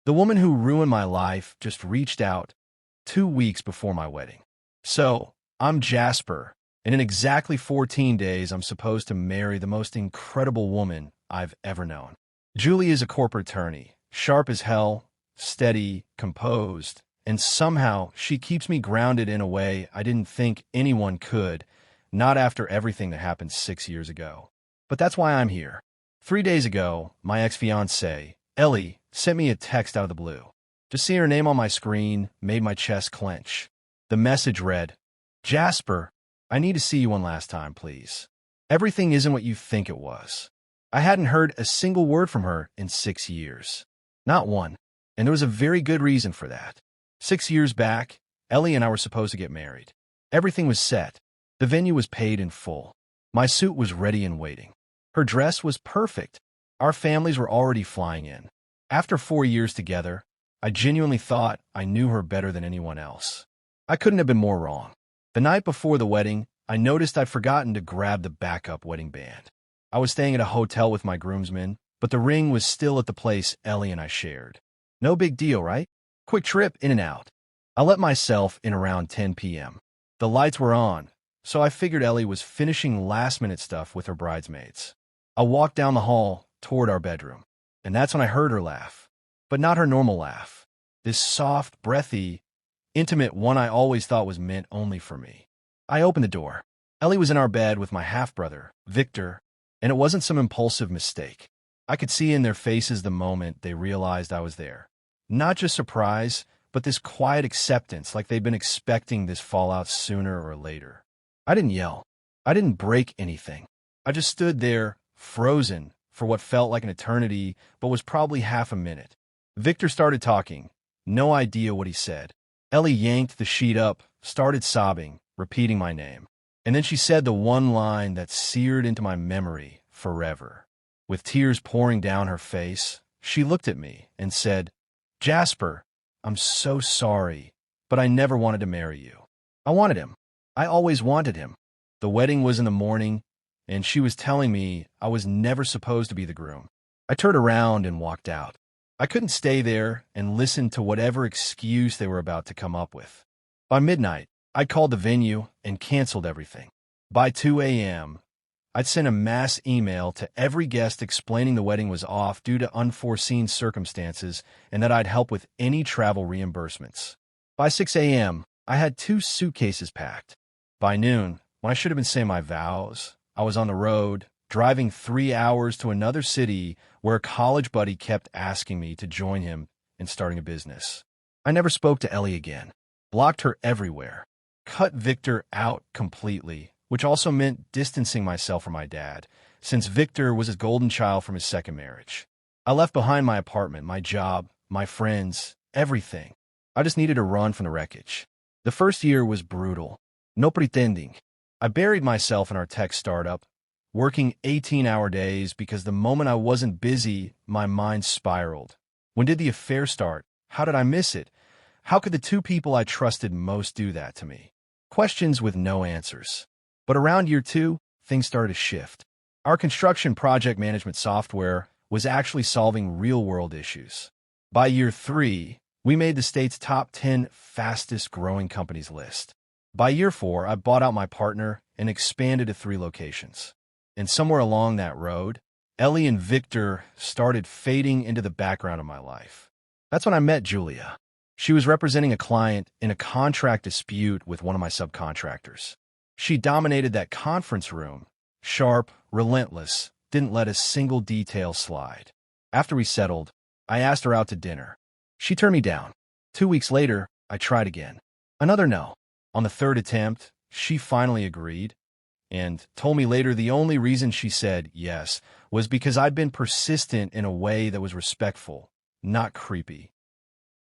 The woman who ruined my life just reached out 2 weeks before my wedding. So, I'm Jasper, and in exactly 14 days, I'm supposed to marry the most incredible woman I've ever known. Julie is a corporate attorney, sharp as hell, steady, composed, and somehow she keeps me grounded in a way I didn't think anyone could, not after everything that happened 6 years ago. But that's why I'm here. 3 days ago, my ex-fiancée, Ellie, sent me a text out of the blue. Just seeing her name on my screen made my chest clench. The message read, "Jasper, I need to see you one last time, please. Everything isn't what you think it was." I hadn't heard a single word from her in 6 years. Not one. And there was a very good reason for that. 6 years back, Ellie and I were supposed to get married. Everything was set. The venue was paid in full. My suit was ready and waiting. Her dress was perfect. Our families were already flying in. After 4 years together, I genuinely thought I knew her better than anyone else. I couldn't have been more wrong. The night before the wedding, I noticed I'd forgotten to grab the backup wedding band. I was staying at a hotel with my groomsmen, but the ring was still at the place Ellie and I shared. No big deal, right? Quick trip in and out. I let myself in around 10 p.m. The lights were on, so I figured Ellie was finishing last-minute stuff with her bridesmaids. I walked down the hall toward our bedroom, and that's when I heard her laugh. But not her normal laugh. This soft, breathy, intimate one I always thought was meant only for me. I opened the door. Ellie was in our bed with my half-brother, Victor, and it wasn't some impulsive mistake. I could see in their faces the moment they realized I was there. Not just surprise, but this quiet acceptance, like they'd been expecting this fallout sooner or later. I didn't yell. I didn't break anything. I just stood there, frozen, for what felt like an eternity, but was probably half a minute. Victor started talking. No idea what he said. Ellie yanked the sheet up, started sobbing, repeating my name. And then she said the one line that seared into my memory forever. With tears pouring down her face, she looked at me and said, "Jasper, I'm so sorry, but I never wanted to marry you. I wanted him. I always wanted him." The wedding was in the morning, and she was telling me I was never supposed to be the groom. I turned around and walked out. I couldn't stay there and listen to whatever excuse they were about to come up with. By midnight, I called the venue and canceled everything. By 2 a.m., I'd sent a mass email to every guest explaining the wedding was off due to unforeseen circumstances and that I'd help with any travel reimbursements. By 6 a.m., I had 2 suitcases packed. By noon, when I should have been saying my vows, I was on the road, driving 3 hours to another city where a college buddy kept asking me to join him in starting a business. I never spoke to Ellie again, blocked her everywhere, cut Victor out completely, which also meant distancing myself from my dad, since Victor was his golden child from his second marriage. I left behind my apartment, my job, my friends, everything. I just needed to run from the wreckage. The first year was brutal. No pretending. I buried myself in our tech startup, working 18-hour days because the moment I wasn't busy, my mind spiraled. When did the affair start? How did I miss it? How could the 2 people I trusted most do that to me? Questions with no answers. But around year 2, things started to shift. Our construction project management software was actually solving real-world issues. By year 3, we made the state's top 10 fastest-growing companies list. By year 4, I bought out my partner and expanded to 3 locations. And somewhere along that road, Ellie and Victor started fading into the background of my life. That's when I met Julia. She was representing a client in a contract dispute with one of my subcontractors. She dominated that conference room, sharp, relentless, didn't let a single detail slide. After we settled, I asked her out to dinner. She turned me down. 2 weeks later, I tried again. Another no. On the 3rd attempt, she finally agreed and told me later the only reason she said yes was because I'd been persistent in a way that was respectful, not creepy.